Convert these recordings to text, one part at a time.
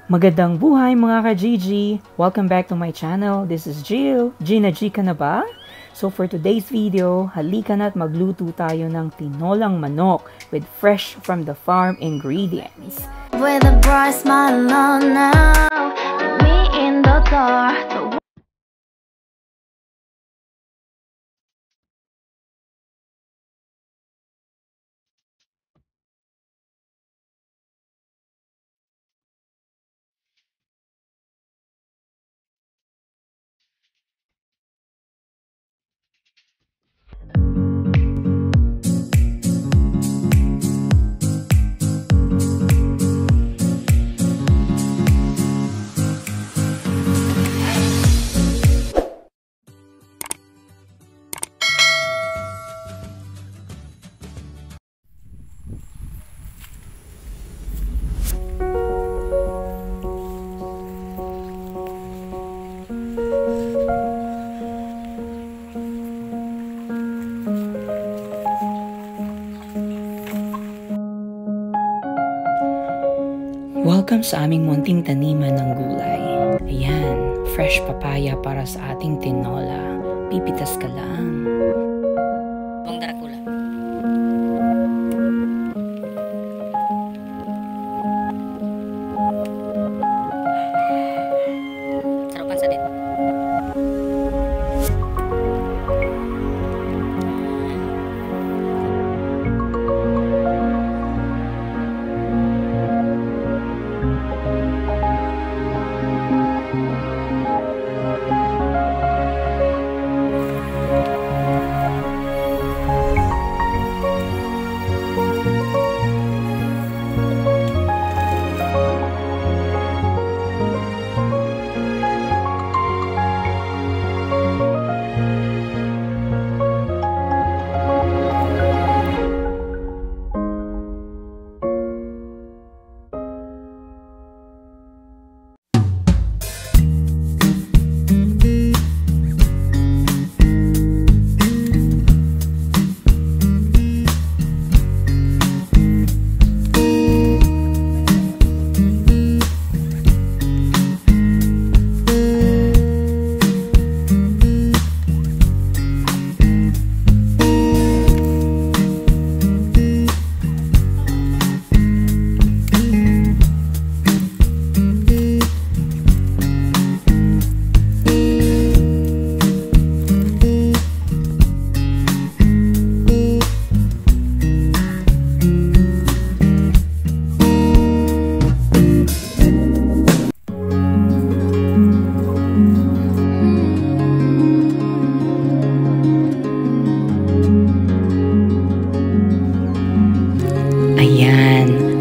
Magandang buhay mga ka-Gigi! Welcome back to my channel. This is Jill. Gina G ka na ba? So for today's video, halika na't magluto tayo ng tinolang manok with fresh from the farm ingredients. With a bright smile on now, me in the dark. Welcome sa aming munting taniman ng gulay. Ayan, fresh papaya para sa ating tinola. Pipitas ka lang. Bang Dracula. Sarapan sa dito.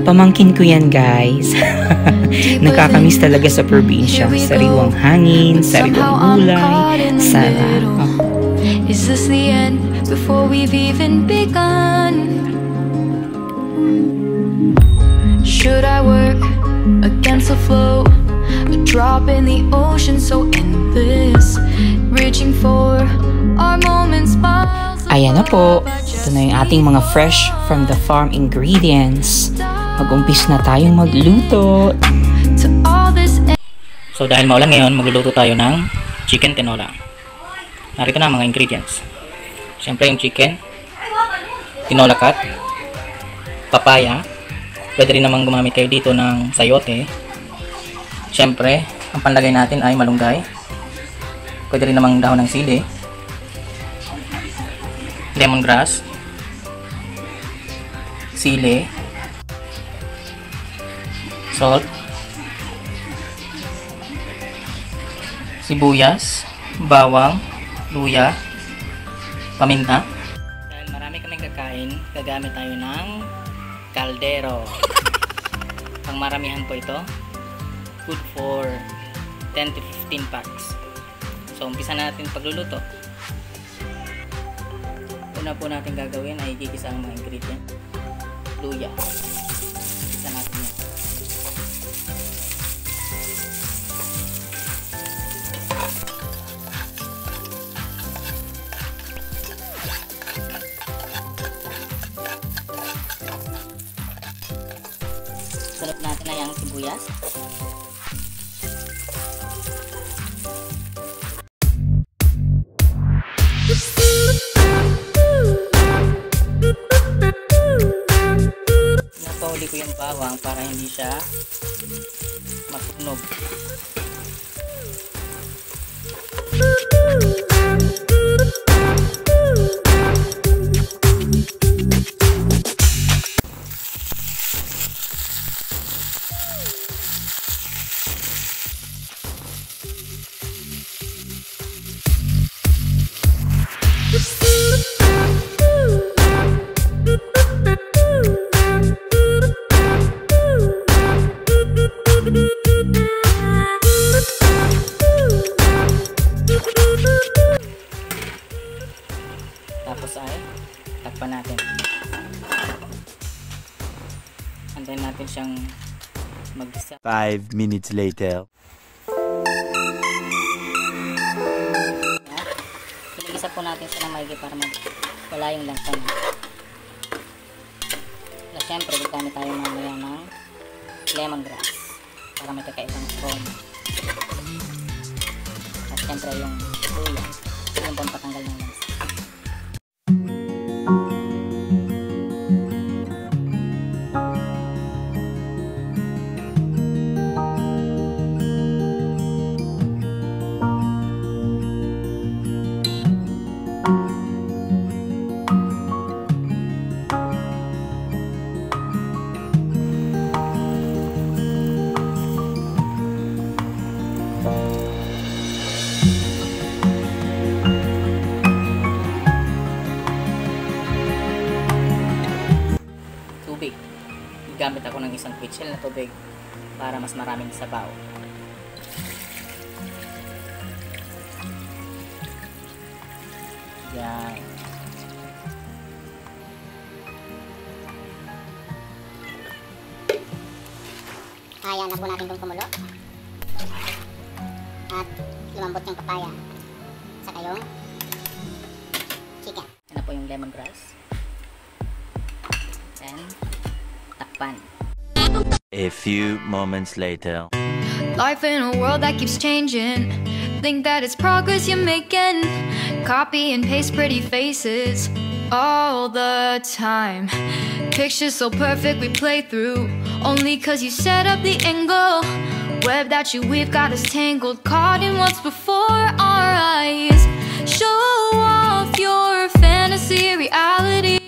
Pamangkin ko yan, guys. Nakakamiss talaga sa probinsya. Sariwang hangin, sariwang gulay, sarap. Is this the end before we've even begun? Should I work against the flow? A drop in the ocean so endless, reaching for our moments. Ayan na po. Ito na yung ating mga fresh from the farm ingredients. Mag-umpis na tayong magluto. So dahil maulan ngayon, magluluto tayo ng chicken tinola. Narito na ang mga ingredients. Siyempre yung chicken, tinola cut, papaya, pwede rin namang gumamit kayo dito ng sayote. Siyempre, ang panlagay natin ay malunggay, pwede rin namang dahon ng sili, lemongrass, sili, salt, sibuyas, bawang, luya, paminta. Dahil marami kaming kakain, gagamit tayo ng kaldero. Pang maramihan po ito, good for 10 to 15 packs. So umpisa natin pagluluto. Una po natin gagawin ay gigisa ang mga ingredient. Luya. Gisa natin yan. Sunod natin ay ang sibuyas. hindi siya masunog. Tapos ay takpan natin. Antayin natin siyang mag-isa. 5 minutes later. Pinag-isa po natin siya ng maigi para wala yung lansa niya. At syempre, gamit tayo mamaya ng lemongrass para may kakaibang aroma. At syempre yung luya, yung pampatanggal ng lansa. Tubig. Gamit ako ng isang pitchel na tubig para mas maraming sabaw. Yan. Ayan na po natin itong kumulo. At lumambot yung papaya. Saka yung chicken. Yan na po yung lemongrass. And takpan. A few moments later. Life in a world that keeps changing. Think that it's progress you're making. Copy and paste pretty faces all the time. Pictures so perfect we play through. Only cause you set up the angle. Web that you weave got us tangled. Caught in what's before our eyes. Show off your fantasy reality.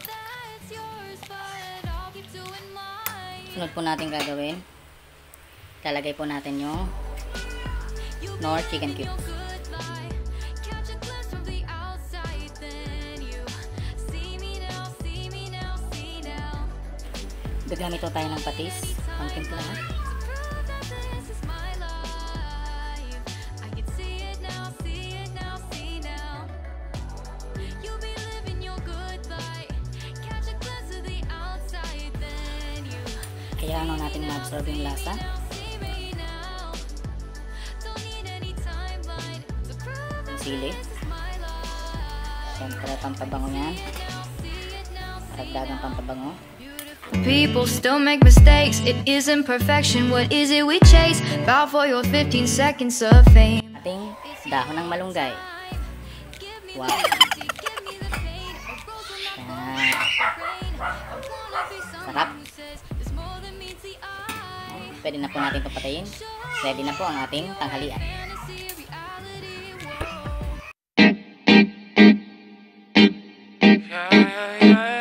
That's yours, but I'll keep doing mine. Sunod po natin gagawin. Lalagay po natin yung Knorr chicken cubes. Gagamit tayo ng patis, pangtimpla. Kaya ano natin ma-absorb yung lasa. Yung sili. Siyempre pampabango yan. Karagdagang pampabango. People still make mistakes. It isn't perfection. What is it we chase? Bow for your 15 seconds of fame. Ating dahon ng malunggay. Wow. Yan. Sarap. Pwede na po natin papatayin. Ready na po ang ating tanghalian. Yeah, yeah, yeah.